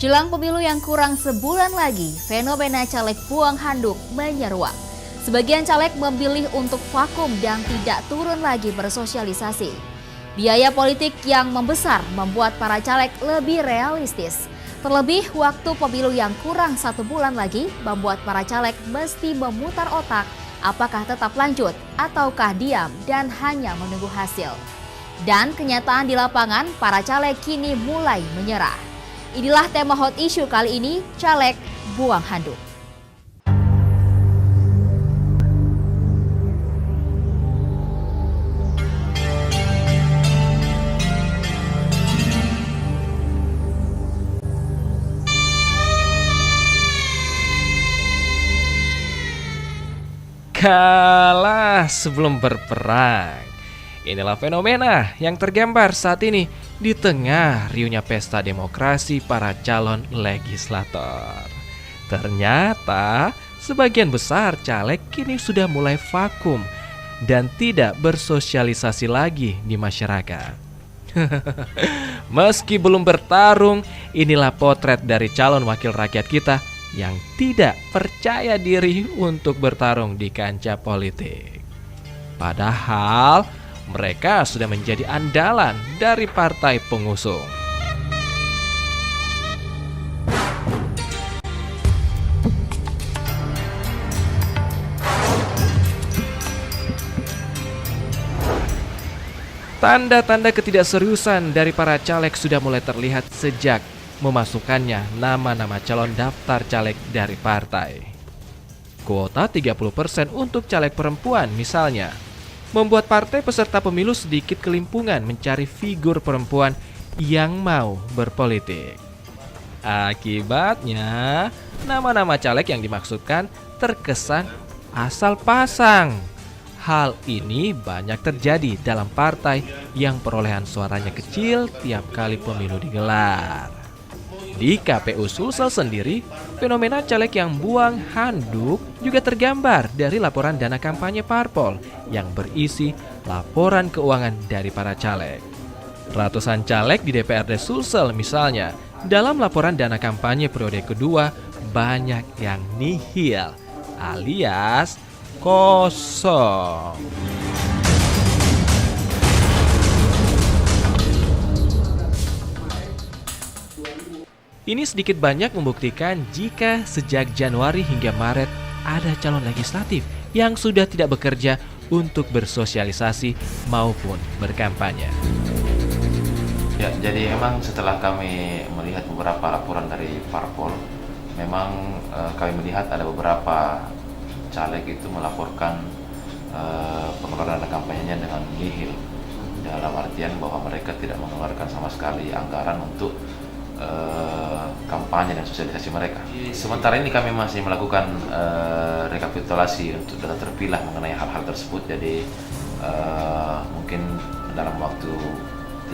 Jelang pemilu yang kurang sebulan lagi, fenomena caleg buang handuk menyeruak. Sebagian caleg memilih untuk vakum dan tidak turun lagi bersosialisasi. Biaya politik yang membesar membuat para caleg lebih realistis. Terlebih, waktu pemilu yang kurang 1 bulan lagi membuat para caleg mesti memutar otak apakah tetap lanjut ataukah diam dan hanya menunggu hasil. Dan kenyataan di lapangan, para caleg kini mulai menyerah. Inilah tema hot issue kali ini, caleg buang handuk. Kalah sebelum berperang. Inilah fenomena yang tergambar saat ini di tengah riuhnya pesta demokrasi para calon legislator. Ternyata sebagian besar caleg kini sudah mulai vakum dan tidak bersosialisasi lagi di masyarakat. Meski belum bertarung, inilah potret dari calon wakil rakyat kita yang tidak percaya diri untuk bertarung di kancah politik. Padahal mereka sudah menjadi andalan dari partai pengusung. Tanda-tanda ketidakseriusan dari para caleg sudah mulai terlihat sejak memasukkannya nama-nama calon daftar caleg dari partai. Kuota 30% untuk caleg perempuan misalnya membuat partai peserta pemilu sedikit kelimpungan mencari figur perempuan yang mau berpolitik. Akibatnya, nama-nama caleg yang dimaksudkan terkesan asal pasang. Hal ini banyak terjadi dalam partai yang perolehan suaranya kecil tiap kali pemilu digelar. Di KPU Sulsel sendiri, fenomena caleg yang buang handuk juga tergambar dari laporan dana kampanye parpol yang berisi laporan keuangan dari para caleg. Ratusan caleg di DPRD Sulsel misalnya, dalam laporan dana kampanye periode kedua banyak yang nihil alias kosong. Ini sedikit banyak membuktikan jika sejak Januari hingga Maret ada calon legislatif yang sudah tidak bekerja untuk bersosialisasi maupun berkampanye. Ya, jadi memang setelah kami melihat beberapa laporan dari parpol, memang kami melihat ada beberapa caleg itu melaporkan pengeluaran dana kampanyenya dengan nihil, dalam artian bahwa mereka tidak mengeluarkan sama sekali anggaran untuk kampanye dan sosialisasi mereka. Sementara ini kami masih melakukan rekapitulasi untuk data terpilah mengenai hal-hal tersebut. Jadi mungkin dalam waktu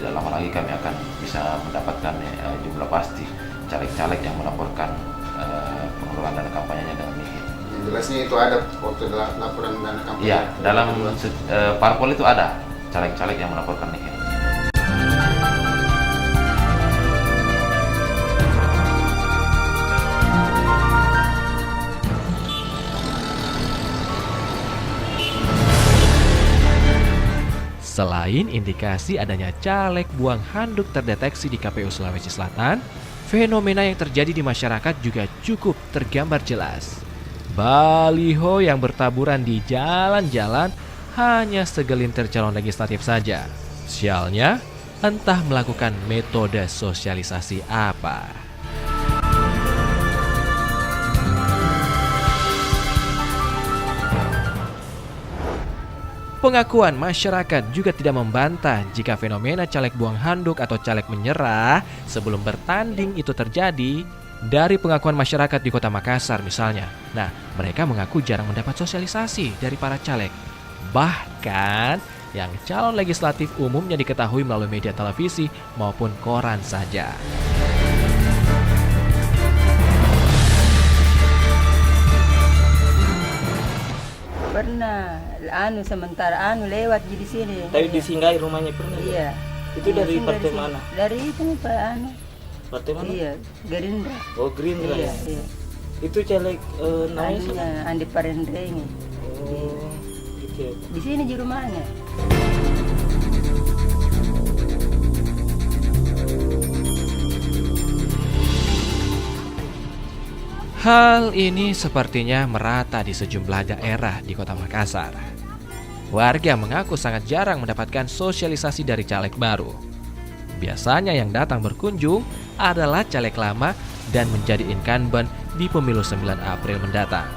tidak lama lagi kami akan bisa mendapatkan jumlah pasti caleg-caleg yang melaporkan pengeluaran dana kampanyenya dengan nihil. Jelasnya itu ada waktu laporan dana kampanye. Iya, dalam parpol itu ada caleg-caleg yang melaporkan nihil. Selain indikasi adanya caleg buang handuk terdeteksi di KPU Sulawesi Selatan, fenomena yang terjadi di masyarakat juga cukup tergambar jelas. Baliho yang bertaburan di jalan-jalan hanya segelintir calon legislatif saja. Sialnya, entah melakukan metode sosialisasi apa. Pengakuan masyarakat juga tidak membantah jika fenomena caleg buang handuk atau caleg menyerah sebelum bertanding itu terjadi. Dari pengakuan masyarakat di Kota Makassar misalnya, nah mereka mengaku jarang mendapat sosialisasi dari para caleg. Bahkan yang calon legislatif umumnya diketahui melalui media televisi maupun koran saja. Pernah, sementara lewat di sini. Tadi disinggahi rumahnya pernah? Iya. Itu dari partai mana? Dari itu Pak Partai mana? Iya, Gerindra. Oh, Gerindra Iya, ya. iya. Itu caleg namanya siapa? Anunya, Andi Parendre ini. Oh, gitu ya. Di sini di rumahnya. Hal ini sepertinya merata di sejumlah daerah di Kota Makassar. Warga mengaku sangat jarang mendapatkan sosialisasi dari caleg baru. Biasanya yang datang berkunjung adalah caleg lama dan menjadi incumbent di pemilu 9 April mendatang.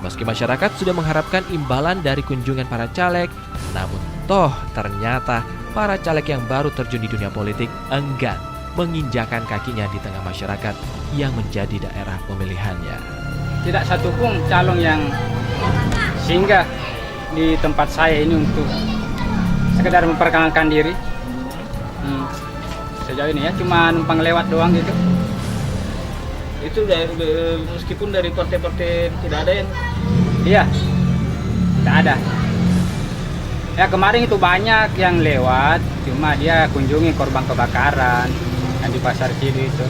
Meski masyarakat sudah mengharapkan imbalan dari kunjungan para caleg, namun toh ternyata para caleg yang baru terjun di dunia politik enggan menginjakan kakinya di tengah masyarakat yang menjadi daerah pemilihannya. Tidak satu pun calon yang singgah di tempat saya ini untuk sekedar memperkenalkan diri. Sejauh ini ya cuma numpang lewat doang gitu. Itu meskipun dari partai-partai tidak ada yang... Iya, tidak ada. Ya kemarin itu banyak yang lewat, cuma dia kunjungi korban kebakaran yang di Pasar Cidu itu,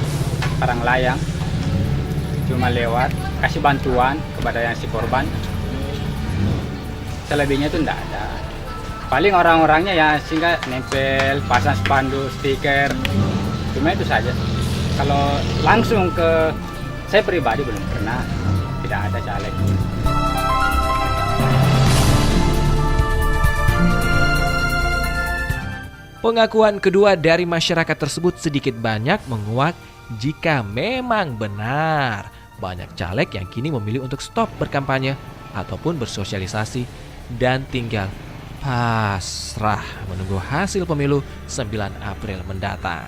Paranglayang. Cuma lewat, kasih bantuan kepada yang si korban. Selebihnya itu tidak ada. Paling orang-orangnya ya singgah nempel, pasang spanduk, stiker, cuma itu saja. Kalau langsung ke saya pribadi belum pernah, tidak ada caleg. Pengakuan kedua dari masyarakat tersebut sedikit banyak menguat jika memang benar banyak caleg yang kini memilih untuk stop berkampanye ataupun bersosialisasi dan tinggal pasrah menunggu hasil pemilu 9 April mendatang.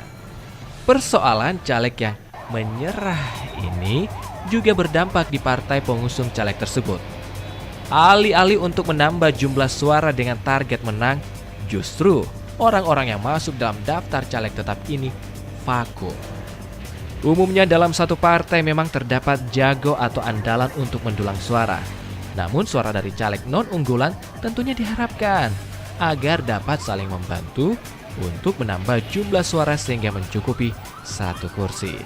Persoalan caleg yang menyerah ini juga berdampak di partai pengusung caleg tersebut. Alih-alih untuk menambah jumlah suara dengan target menang, justru orang-orang yang masuk dalam daftar caleg tetap ini vakum. Umumnya dalam satu partai memang terdapat jago atau andalan untuk mendulang suara. Namun suara dari caleg non-unggulan tentunya diharapkan agar dapat saling membantu untuk menambah jumlah suara sehingga mencukupi satu kursi.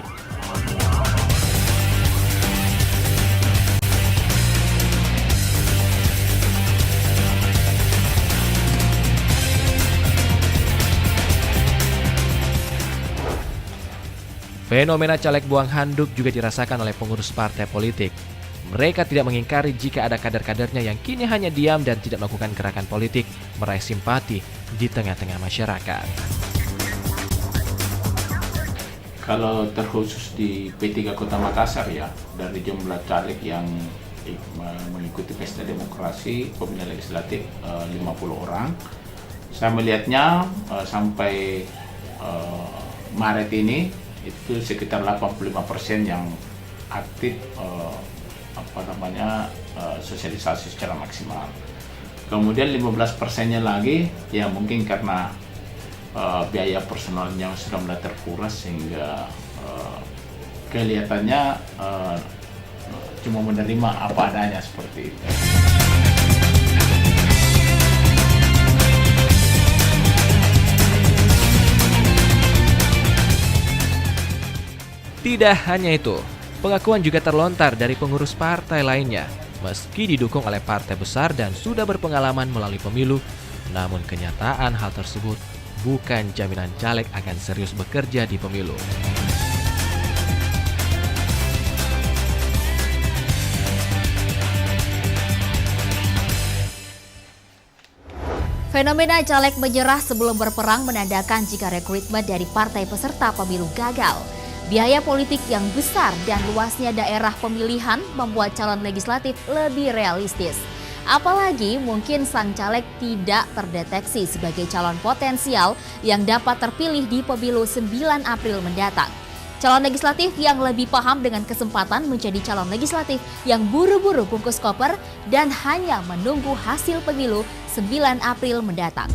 Fenomena caleg buang handuk juga dirasakan oleh pengurus partai politik. Mereka tidak mengingkari jika ada kader-kadernya yang kini hanya diam dan tidak melakukan gerakan politik meraih simpati di tengah-tengah masyarakat. Kalau terkhusus di P3 Kota Makassar ya, dari jumlah caleg yang mengikuti pesta demokrasi pemilihan legislatif 50 orang, saya melihatnya sampai Maret ini itu sekitar 85% yang aktif sosialisasi secara maksimal. Kemudian 15%-nya lagi ya mungkin karena biaya personalnya sudah mulai terkuras sehingga kelihatannya cuma menerima apa adanya seperti itu. Tidak hanya itu, pengakuan juga terlontar dari pengurus partai lainnya. Meski didukung oleh partai besar dan sudah berpengalaman melalui pemilu, namun kenyataan hal tersebut bukan jaminan caleg akan serius bekerja di pemilu. Fenomena caleg menyerah sebelum berperang menandakan jika rekrutmen dari partai peserta pemilu gagal. Biaya politik yang besar dan luasnya daerah pemilihan membuat calon legislatif lebih realistis. Apalagi mungkin sang caleg tidak terdeteksi sebagai calon potensial yang dapat terpilih di pemilu 9 April mendatang. Calon legislatif yang lebih paham dengan kesempatan menjadi calon legislatif yang buru-buru bungkus koper dan hanya menunggu hasil pemilu 9 April mendatang.